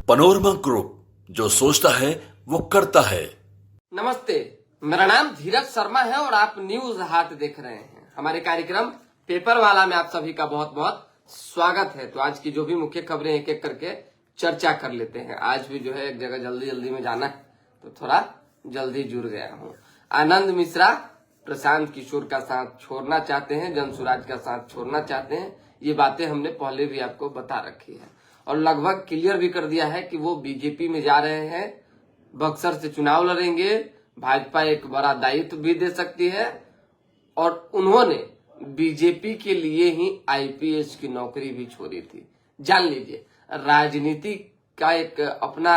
Panorama group, जो सोचता है वो करता है। नमस्ते, मेरा नाम धीरज शर्मा है और आप न्यूज हाट देख रहे हैं। हमारे कार्यक्रम पेपर वाला में आप सभी का बहुत बहुत स्वागत है। तो आज की जो भी मुख्य खबरें एक एक करके चर्चा कर लेते हैं। आज भी जो है एक जगह जल्दी जल्दी में जाना है तो थोड़ा जल्दी जुड़ गया हूँ। आनंद मिश्रा प्रशांत किशोर का साथ छोड़ना चाहते हैं, जनसुराज का साथ छोड़ना चाहते हैं। ये बातें हमने पहले भी आपको बता रखी है और लगभग क्लियर भी कर दिया है कि वो बीजेपी में जा रहे हैं, बक्सर से चुनाव लड़ेंगे, भाजपा एक बड़ा दायित्व भी दे सकती है और उन्होंने बीजेपी के लिए ही आईपीएस की नौकरी भी छोड़ी थी। जान लीजिए, राजनीति का एक अपना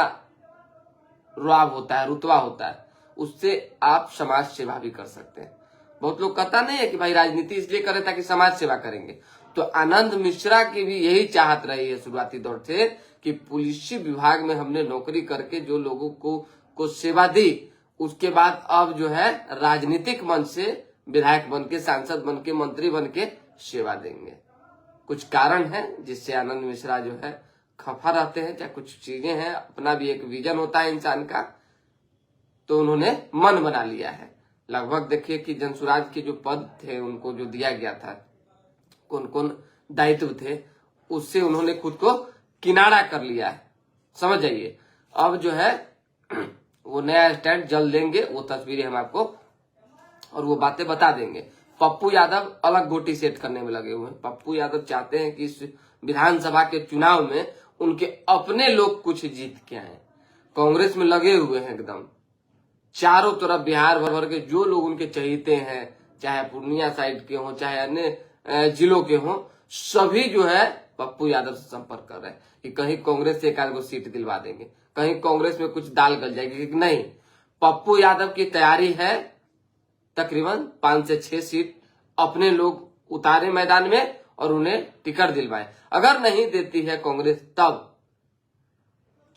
रुआब होता है, रुतबा होता है, उससे आप समाज सेवा भी कर सकते हैं। बहुत लोग कहता नहीं है कि भाई राजनीति इसलिए करें ताकि समाज सेवा करेंगे। तो आनंद मिश्रा की भी यही चाहत रही है शुरुआती दौर से कि पुलिस विभाग में हमने नौकरी करके जो लोगों को सेवा दी, उसके बाद अब जो है राजनीतिक मंच से विधायक बन के, सांसद बन के, मंत्री बन के सेवा देंगे। कुछ कारण है जिससे आनंद मिश्रा जो है खफा रहते हैं, चाहे कुछ चीजें हैं, अपना भी एक विजन होता है इंसान का, तो उन्होंने मन बना लिया है। लगभग देखिए कि जनसुराज के जो पद थे उनको जो दिया गया था, कौन कौन दायित्व थे, उससे उन्होंने खुद को किनारा कर लिया है। समझ जाइए, अब जो है वो नया स्टैंड जल्द लेंगे, वो तस्वीरें हम आपको और वो बातें बता देंगे। पप्पू यादव अलग गोटी सेट करने में लगे हुए हैं। पप्पू यादव चाहते हैं कि इस विधानसभा के चुनाव में उनके अपने लोग कुछ जीत के आए। कांग्रेस में लगे हुए हैं एकदम, चारों तरफ बिहार भर के जो लोग उनके चहेते हैं, चाहे पूर्णिया साइड के हों, चाहे अन्य जिलों के हों, सभी जो है पप्पू यादव से संपर्क कर रहे हैं कि कहीं कांग्रेस से एक आध सीट दिलवा देंगे, कहीं कांग्रेस में कुछ दाल गल जाएगी। कि नहीं, पप्पू यादव की तैयारी है तकरीबन 5 से 6 सीट अपने लोग उतारे मैदान में और उन्हें टिकट दिलवाए। अगर नहीं देती है कांग्रेस तब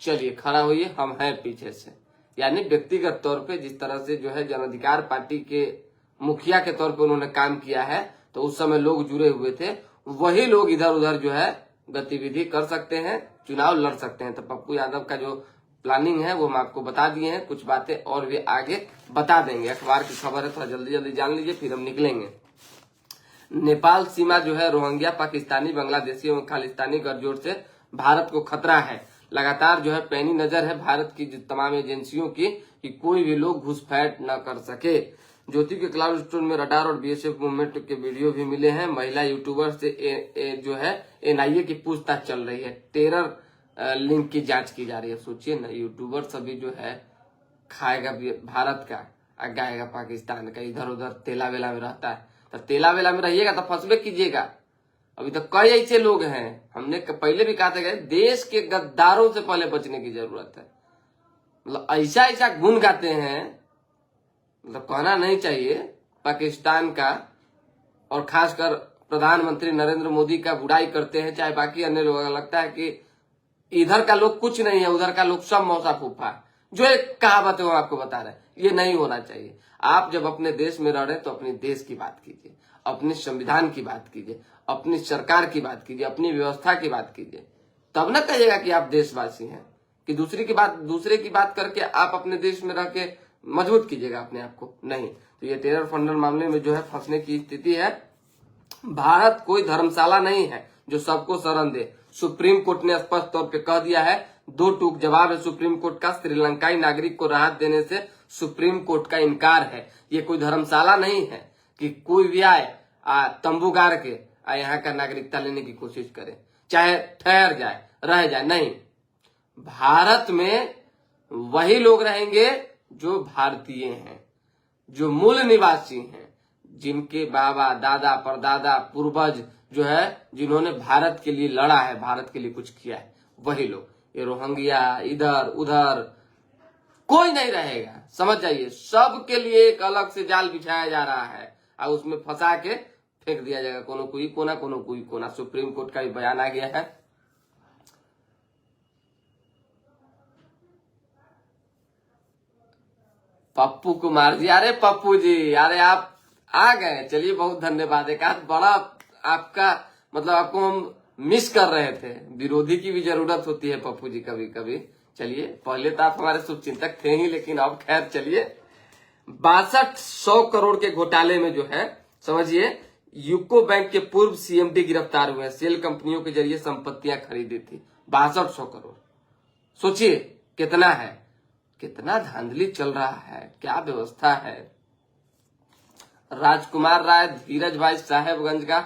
चलिए खड़ा होइए, हम हैं पीछे से। यानी व्यक्तिगत तौर पे जिस तरह से जो है जन अधिकार पार्टी के मुखिया के तौर पे उन्होंने काम किया है, तो उस समय लोग जुड़े हुए थे, वही लोग इधर उधर जो है गतिविधि कर सकते हैं, चुनाव लड़ सकते हैं। तो पप्पू यादव का जो प्लानिंग है वो हम आपको बता दिए हैं, कुछ बातें और भी आगे बता देंगे। अखबार की खबर है, थोड़ा जल्दी जल्दी जान लीजिए फिर हम निकलेंगे। नेपाल सीमा जो है रोहिंग्या, पाकिस्तानी, बांग्लादेशी और खालिस्तानी गठजोड़ से भारत को खतरा है। लगातार जो है पैनी नजर है भारत की तमाम एजेंसियों की कि कोई भी लोग घुसपैठ न कर सके। ज्योति के क्लाउड स्टोर में रडार और बीएसएफ मूवमेंट के वीडियो भी मिले हैं। महिला यूट्यूबर से जो है एनआईए की पूछताछ चल रही है। टेरर लिंक की जांच की जा रही है। सोचिए ना, यूट्यूबर सभी जो है खाएगा भारत का और गाएगा पाकिस्तान का, इधर उधर तेला वेला में रहता है। तो तेला वेला में रहिएगा तो फंसबे कीजिएगा। अभी तो कई ऐसे लोग हैं, हमने पहले भी कहा था कि देश के गद्दारों से पहले बचने की जरूरत है। मतलब ऐसा ऐसा गुण गाते हैं, मतलब कहना नहीं चाहिए, पाकिस्तान का और खासकर प्रधानमंत्री नरेंद्र मोदी का बुराई करते हैं, चाहे बाकी अन्य लोग। लगता है कि इधर का लोग कुछ नहीं है, उधर का लोग सब मौसा फूफा है। जो एक कहावत है वो आपको बता रहे हैं, ये नहीं होना चाहिए। आप जब अपने देश में रह रहे तो अपने देश की बात कीजिए, अपने संविधान की बात कीजिए, अपनी सरकार की बात कीजिए, अपनी व्यवस्था की बात कीजिए। तब न कहिएगा कि आप देशवासी हैं, कि दूसरे की बात करके आप अपने देश में रह के मजबूत कीजिएगा अपने आप को। नहीं, तो ये टेरर फंडर मामले में जो है फंसने की स्थिति है। भारत कोई धर्मशाला नहीं है जो सबको शरण दे। सुप्रीम कोर्ट ने स्पष्ट तौर पे कह दिया है, 2 टूक जवाब है सुप्रीम कोर्ट का। श्रीलंकाई नागरिक को राहत देने से सुप्रीम कोर्ट का इनकार है। ये कोई धर्मशाला नहीं है कि कोई भी आए तंबू गाड़ के यहाँ का नागरिकता लेने की कोशिश करे, चाहे ठहर जाए, रह जाए। नहीं, भारत में वही लोग रहेंगे जो भारतीय हैं, जो मूल निवासी हैं, जिनके बाबा, दादा, परदादा, पूर्वज जो है, जिन्होंने भारत के लिए लड़ा है, भारत के लिए कुछ किया है, वही लोग। ये रोहिंग्या इधर उधर कोई नहीं रहेगा, समझ जाइए। सबके लिए एक अलग से जाल बिछाया जा रहा है और उसमें फंसा के फेंक दिया जाएगा, कोनो कोई कोना, कोनो कोई कोना। सुप्रीम कोर्ट का भी बयान आ गया है। पप्पू कुमार जी, अरे पप्पू जी, अरे आप आ गए, चलिए बहुत धन्यवाद। एक आध बड़ा आपका मतलब आपको हम मिस कर रहे थे। विरोधी की भी जरूरत होती है पप्पू जी कभी कभी। चलिए, पहले तो आप हमारे शुभचिंतक थे ही, लेकिन अब खैर चलिए। 6200 करोड़ के घोटाले में जो है समझिए, यूको बैंक के पूर्व सीएमडी गिरफ्तार हुए हैं। सेल कंपनियों के जरिए संपत्तियां खरीदी थी। 6200 करोड़, सोचिए कितना है, कितना धांधली चल रहा है, क्या व्यवस्था है। राजकुमार राय, धीरज भाई साहेबगंज का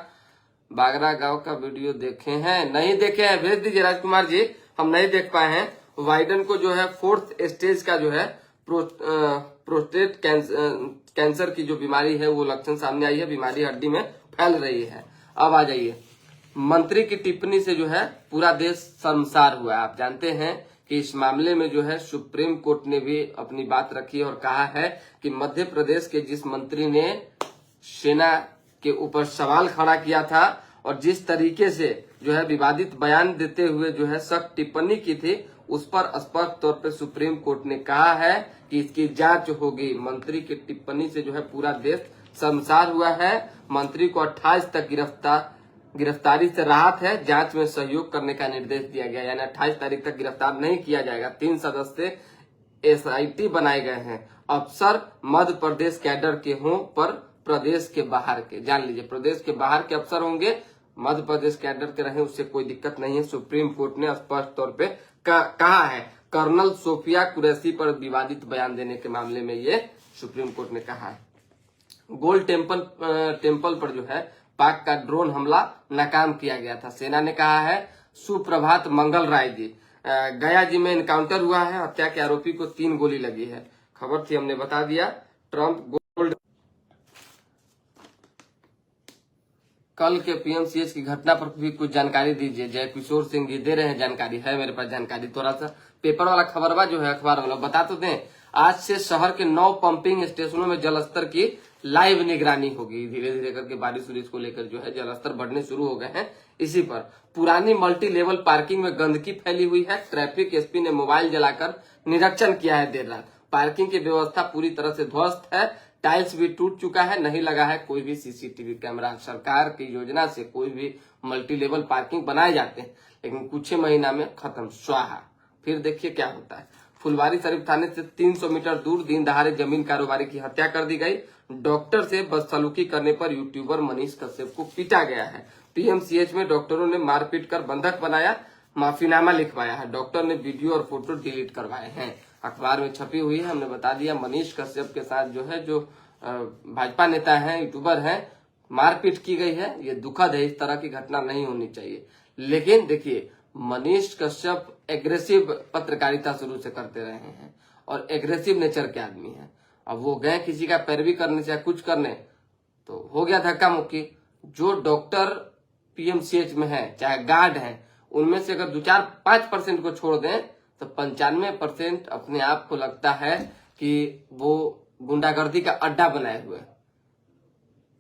बागरा गांव का वीडियो देखे हैं? नहीं देखे हैं, भेज दीजिए राजकुमार जी, हम नहीं देख पाए हैं। वाइडन को जो है 4th स्टेज का जो है प्रोस्टेट कैंसर की जो बीमारी है वो लक्षण सामने आई है। बीमारी हड्डी में फैल रही है। अब आ जाइए, मंत्री की टिप्पणी से जो है पूरा देश शर्मसार हुआ है। आप जानते हैं कि इस मामले में जो है सुप्रीम कोर्ट ने भी अपनी बात रखी और कहा है कि मध्य प्रदेश के जिस मंत्री ने सेना के ऊपर सवाल खड़ा किया था और जिस तरीके से जो है विवादित बयान देते हुए जो है सख्त टिप्पणी की थी, उस पर स्पष्ट तौर पे सुप्रीम कोर्ट ने कहा है कि इसकी जांच होगी। मंत्री की टिप्पणी से जो है पूरा देश शर्मसार हुआ है। मंत्री को 28 तक गिरफ्तारी से राहत है। जांच में सहयोग करने का निर्देश दिया गया, यानी 28 तारीख तक गिरफ्तार नहीं किया जाएगा। 3 सदस्य SIT बनाए गए हैं। अफसर मध्य प्रदेश कैडर के हों पर प्रदेश के बाहर के, जान लीजिए, प्रदेश के बाहर के अफसर होंगे, मध्य प्रदेश कैडर के रहे, उससे कोई दिक्कत नहीं है। सुप्रीम कोर्ट ने स्पष्ट तौर पे कहा है। कर्नल सोफिया कुरैशी पर विवादित बयान देने के मामले में ये सुप्रीम कोर्ट ने कहा है। गोल्ड टेम्पल पर जो है पाक का ड्रोन हमला नाकाम किया गया था। सेना ने कहा है। सुप्रभात मंगल राय जी, गया जी में एनकाउंटर हुआ है। हत्या के आरोपी को 3 गोली लगी है। खबर थी, हमने बता दिया। ट्रंप गोल्ड, कल के PMCH की घटना पर भी कुछ जानकारी दीजिए। जय किशोर सिंह जी दे रहे हैं जानकारी, है मेरे पास जानकारी। थोड़ा सा पेपर वाला खबरवा जो है अखबार वाला बता तो दें। आज से शहर के 9 पंपिंग स्टेशनों में जलस्तर की लाइव निगरानी होगी। धीरे धीरे करके बारिश उरिश को लेकर जो है जलस्तर बढ़ने शुरू हो गए हैं। इसी पर पुरानी मल्टी लेवल पार्किंग में गंदगी फैली हुई है। ट्रैफिक SP ने मोबाइल जलाकर निरीक्षण किया है देर रात। पार्किंग की व्यवस्था पूरी तरह से ध्वस्त है। टाइल्स भी टूट चुका है। नहीं लगा है कोई भी CCTV कैमरा। सरकार की योजना से कोई भी मल्टी लेवल पार्किंग बनाए जाते हैं, लेकिन कुछ ही महीना में खत्म, स्वाहा। फिर देखिए क्या होता है। फुलवारी शरीफ थाने से 300 मीटर दूर दिन दहाड़े जमीन कारोबारी की हत्या कर दी गई। डॉक्टर से बदसलूकी करने पर यूट्यूबर मनीष कश्यप को पीटा गया है। PMCH में डॉक्टरों ने मारपीट कर बंधक बनाया, माफीनामा लिखवाया है। डॉक्टर ने वीडियो और फोटो डिलीट करवाए हैं। अखबार में छपी हुई है, हमने बता दिया। मनीष कश्यप के साथ जो है जो भाजपा नेता हैं, यूट्यूबर हैं, मारपीट की गई है। ये दुखद है, इस तरह की घटना नहीं होनी चाहिए। लेकिन देखिए, मनीष कश्यप एग्रेसिव पत्रकारिता शुरू से करते रहे हैं और एग्रेसिव नेचर के आदमी हैं। अब वो गए किसी का पैरवी करने से या कुछ करने, तो हो गया धक्का मुक्की। जो डॉक्टर PMCH में है, चाहे गार्ड हैं, उनमें से अगर 2-4-5% को छोड़ दें तो 95% अपने आप को लगता है कि वो गुंडागर्दी का अड्डा बनाए हुए।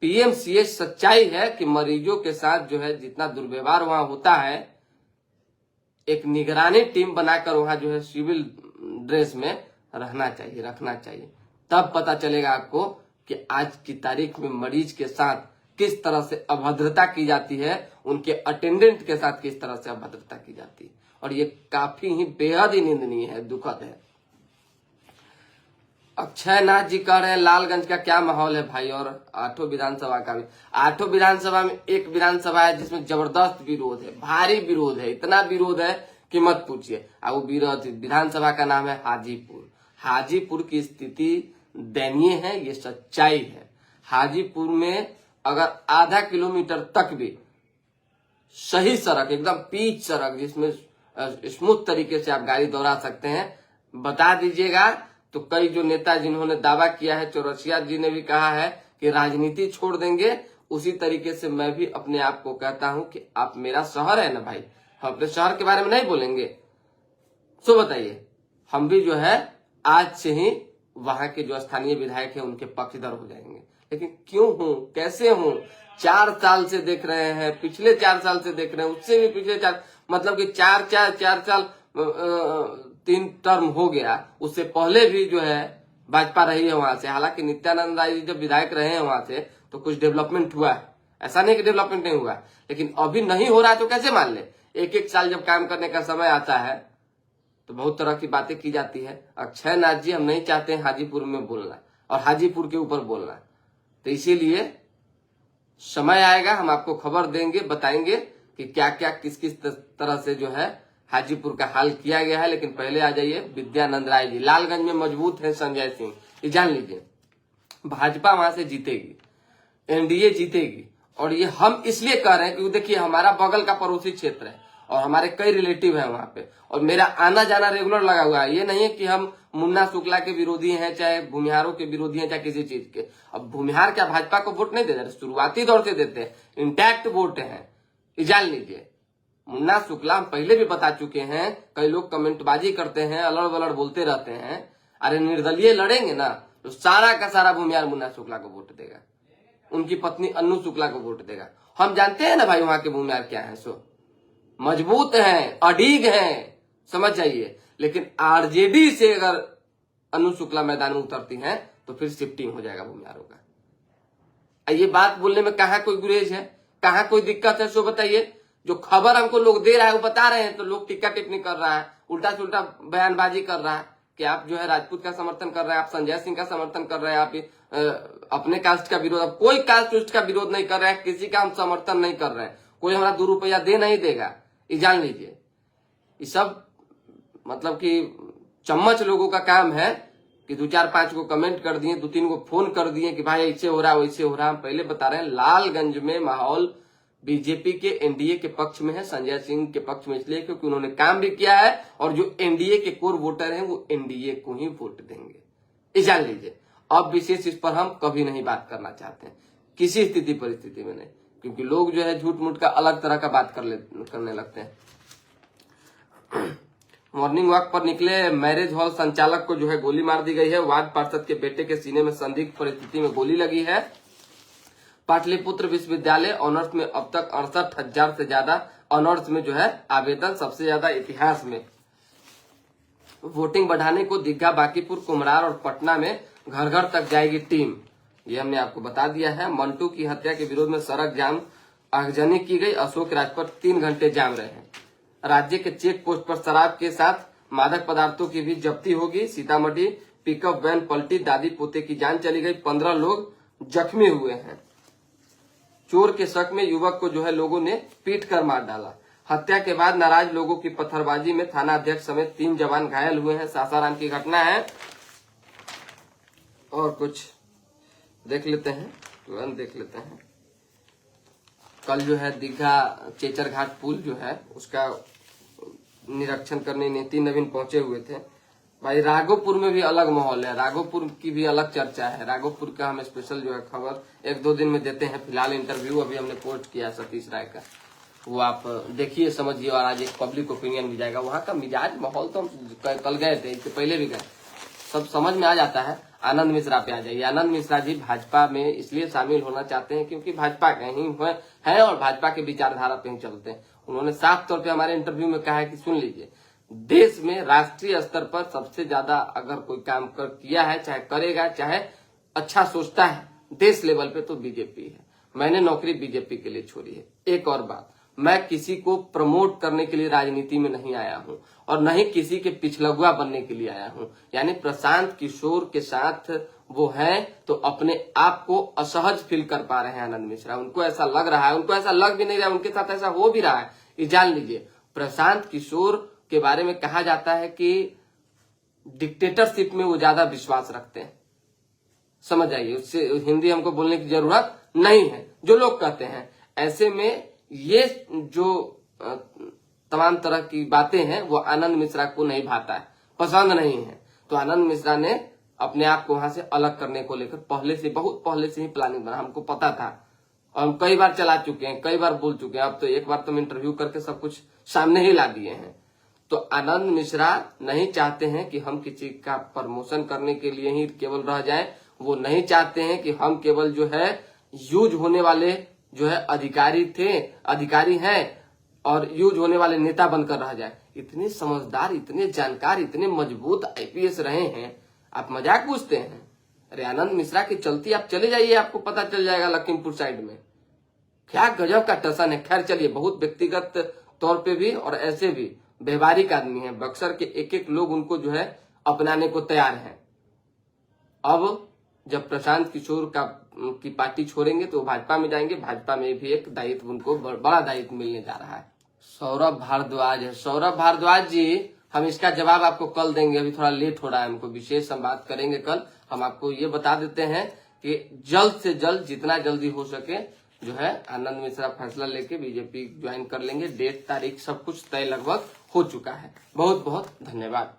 PMCH सच्चाई है कि मरीजों के साथ जो है जितना दुर्व्यवहार वहां होता है, एक निगरानी टीम बनाकर वहां जो है सिविल ड्रेस में रहना चाहिए, रखना चाहिए। तब पता चलेगा आपको कि आज की तारीख में मरीज के साथ किस तरह से अभद्रता की जाती है, उनके अटेंडेंट के साथ किस तरह से अभद्रता की जाती है। और ये काफी ही बेहद ही निंदनीय है, दुखद है। अक्षय नाथ जी कह रहे हैं लालगंज का क्या माहौल है भाई, और 8 विधानसभा का भी। 8 विधानसभा में एक विधानसभा है जिसमें जबरदस्त विरोध है, भारी विरोध है, इतना विरोध है कि मत पूछिए। वो विधानसभा का नाम है हाजीपुर। हाजीपुर की स्थिति दयनीय है, ये सच्चाई है। हाजीपुर में अगर आधा किलोमीटर तक भी सही सड़क, एकदम पीच सड़क जिसमें स्मूथ तरीके से आप गाड़ी दौड़ा सकते हैं, बता दीजिएगा। तो कई जो नेता जिन्होंने दावा किया है, चौरसिया जी ने भी कहा है कि राजनीति छोड़ देंगे, उसी तरीके से मैं भी अपने आप को कहता हूं कि आप मेरा शहर है ना भाई, हम अपने शहर के बारे में नहीं बोलेंगे। तो बताइए, हम भी जो है आज से ही वहां के जो स्थानीय विधायक है उनके पक्षधर हो जाएंगे। लेकिन क्यों हूं, कैसे हूं, 4 साल से देख रहे हैं, पिछले 4 साल से देख रहे हैं, उससे भी पिछले 4, मतलब कि 4 साल 3 टर्म हो गया। उससे पहले भी जो है भाजपा रही है वहां से। हालांकि नित्यानंद राय जी जब विधायक रहे हैं वहां से तो कुछ डेवलपमेंट हुआ है, ऐसा नहीं कि डेवलपमेंट नहीं हुआ, लेकिन अभी नहीं हो रहा है तो कैसे मान ले। एक एक साल जब काम करने का समय आता है तो बहुत तरह की बातें की जाती है। अक्षय नाथ जी, हम नहीं चाहते हैं हाजीपुर में बोलना और हाजीपुर के ऊपर बोलना, तो इसीलिए समय आएगा हम आपको खबर देंगे, बताएंगे कि क्या क्या किस किस तरह से जो है हाजीपुर का हाल किया गया है। लेकिन पहले आ जाइए विद्यानंद राय जी। लालगंज में मजबूत है संजय सिंह, ये जान लीजिए। भाजपा वहां से जीतेगी, एनडीए जीतेगी। और ये हम इसलिए कह रहे हैं क्योंकि देखिए हमारा बगल का पड़ोसी क्षेत्र है और हमारे कई रिलेटिव हैं वहां पे, और मेरा आना जाना रेगुलर लगा हुआ है। ये नहीं है कि हम मुन्ना शुक्ला के विरोधी हैं, चाहे भूमिहारों के विरोधी हैं, चाहे किसी चीज के। अब भूमिहार क्या भाजपा को वोट नहीं दे रहे, शुरुआती दौर से देते हैं, इंटैक्ट वोट है, ये जान लीजिए। मुन्ना शुक्ला हम पहले भी बता चुके हैं, कई लोग कमेंटबाजी करते हैं, अलड़ बलड़ बोलते रहते हैं। अरे निर्दलीय लड़ेंगे ना तो सारा का सारा भूमिहार मुन्ना शुक्ला को वोट देगा, उनकी पत्नी अन्नू शुक्ला को वोट देगा। हम जानते हैं ना भाई वहां के भूमिहार क्या है, सो मजबूत हैं, अडीग हैं, समझ जाइए। लेकिन आरजेडी से अगर अन्नू शुक्ला मैदान में उतरती हैं तो फिर शिफ्टिंग हो जाएगा भूमिहारों का। ये बात बोलने में कहाँ कोई गुरेज है, कहाँ कोई दिक्कत है, सो बताइए। जो खबर हमको लोग दे रहा है वो बता रहे हैं, तो लोग टिक्का टिप्पणी कर रहा है, उल्टा सुल्टा बयानबाजी कर रहा है कि आप जो है राजपूत का समर्थन कर रहे हैं, आप संजय सिंह का समर्थन कर रहे हैं, आप अपने कास्ट का विरोध। अब कोई कास्ट का विरोध नहीं कर रहा है, किसी का हम समर्थन नहीं कर रहे हैं, कोई हमारा 2 रुपया दे नहीं देगा, ये जान लीजिए। ये सब मतलब कि चम्मच लोगों का काम है कि 2-4-5 को कमेंट कर दिए, 2-3 को फोन कर दिए कि भाई ऐसे हो रहा है वैसे हो रहा है। हम पहले बता रहे हैं लालगंज में माहौल बीजेपी के एनडीए के पक्ष में है, संजय सिंह के पक्ष में इसलिए क्योंकि उन्होंने काम भी किया है और जो एनडीए के कोर वोटर हैं वो एनडीए को ही वोट देंगे, ये जान लीजिए। अब विशेष इस पर हम कभी नहीं बात करना चाहते हैं, किसी स्थिति परिस्थिति में नहीं, क्योंकि लोग जो है झूठ मूठ का अलग तरह का बात करने लगते हैं। मॉर्निंग वॉक पर निकले मैरिज हॉल संचालक को जो है गोली मार दी गई है। वार्ड पार्षद के बेटे के सीने में संदिग्ध परिस्थिति में गोली लगी है। पाटलिपुत्र विश्वविद्यालय ऑनर्स में अब तक 68,000 से ज्यादा ऑनर्स में जो है आवेदन, सबसे ज्यादा इतिहास में। वोटिंग बढ़ाने को दीघा, बांकीपुर, कुम्हरार और पटना में घर घर तक जाएगी टीम, ये हमने आपको बता दिया है। मंटू की हत्या के विरोध में सड़क जाम, आगजनी की गई, अशोक राजपथ 3 घंटे जाम रहे। राज्य के चेक पोस्ट पर शराब के साथ मादक पदार्थों की भी जब्ती होगी। सीतामढ़ी पिकअप वैन पलटी, दादी पोते की जान चली गई, 15 लोग जख्मी हुए हैं। चोर के शक में युवक को जो है लोगों ने पीट कर मार डाला। हत्या के बाद नाराज लोगों की पत्थरबाजी में थाना अध्यक्ष समेत 3 जवान घायल हुए हैं। सासाराम की घटना है। और कुछ देख लेते हैं, तुरंत देख लेते हैं। कल जो है दीघा चेचर घाट पुल जो है उसका निरीक्षण करने नितिन नवीन पहुंचे हुए थे। भाई राघोपुर में भी अलग माहौल है, राघोपुर की भी अलग चर्चा है। राघोपुर का हम स्पेशल जो है खबर 1-2 दिन में देते हैं। फिलहाल इंटरव्यू अभी हमने पोस्ट किया सतीश राय का, वो आप देखिए समझिए, और आज एक पब्लिक ओपिनियन भी जाएगा। वहां का मिजाज माहौल तो हम कल गए थे, इससे पहले भी गए, सब समझ में आ जाता है। आनंद मिश्रा पे आ जाइए। आनंद मिश्रा जी भाजपा में इसलिए शामिल होना चाहते हैं क्योंकि भाजपा के ही है और भाजपा के विचारधारा पे ही चलते हैं। उन्होंने साफ तौर पे हमारे इंटरव्यू में कहा है कि सुन लीजिए, देश में राष्ट्रीय स्तर पर सबसे ज्यादा अगर कोई काम किया है, चाहे करेगा, चाहे अच्छा सोचता है देश लेवल पे, तो बीजेपी है। मैंने नौकरी बीजेपी के लिए छोड़ी है। एक और बात, मैं किसी को प्रमोट करने के लिए राजनीति में नहीं आया हूं और न ही किसी के पिछलगुआ बनने के लिए आया हूं। यानी प्रशांत किशोर के साथ वो है तो अपने आप को असहज फील कर पा रहे हैं आनंद मिश्रा। उनको ऐसा लग रहा है, उनको ऐसा लग भी नहीं रहा है, उनके साथ ऐसा हो भी रहा है, ये जान लीजिए। प्रशांत किशोर के बारे में कहा जाता है कि डिक्टेटरशिप में वो ज्यादा विश्वास रखते हैं, समझ आइए। उससे हिंदी हमको बोलने की जरूरत नहीं है, जो लोग कहते हैं। ऐसे में ये जो तमाम तरह की बातें हैं वो आनंद मिश्रा को नहीं भाता है, पसंद नहीं है। तो आनंद मिश्रा ने अपने आप को वहां से अलग करने को लेकर पहले से, बहुत पहले से ही प्लानिंग बना, हमको पता था और हम कई बार चला चुके हैं, कई बार बोल चुके हैं। अब तो एक बार तो हम इंटरव्यू करके सब कुछ सामने ही ला दिए हैं। तो आनंद मिश्रा नहीं चाहते हैं कि हम किसी का प्रमोशन करने के लिए ही केवल रह जाएं। वो नहीं चाहते हैं कि हम केवल जो है यूज होने वाले जो है अधिकारी हैं और यूज होने वाले नेता बनकर रह जाए। इतने समझदार, इतने जानकार, इतने मजबूत आईपीएस रहे हैं, आप मजाक पूछते हैं। अरे आनंद मिश्रा की चलती आप चले जाइए, आपको पता चल जाएगा लखीमपुर साइड में क्या गजब का टसन है। खैर चलिए, बहुत व्यक्तिगत तौर पे भी और ऐसे भी व्यवहारिक आदमी है। बक्सर के एक एक लोग उनको जो है अपनाने को तैयार हैं। अब जब प्रशांत किशोर की पार्टी छोड़ेंगे तो भाजपा में जाएंगे, भाजपा में भी एक दायित्व उनको बड़ा दायित्व मिलने जा रहा है। सौरभ भारद्वाज है। सौरभ भारद्वाज जी, हम इसका जवाब आपको कल देंगे, अभी थोड़ा लेट हो रहा है हमको, विशेष हम बात करेंगे कल। हम आपको ये बता देते हैं कि जल्द से जल्द, जितना जल्दी हो सके जो है आनंद मिश्रा फैसला लेके बीजेपी ज्वाइन कर लेंगे। डेट, तारीख सब कुछ तय लगभग हो चुका है। बहुत बहुत धन्यवाद।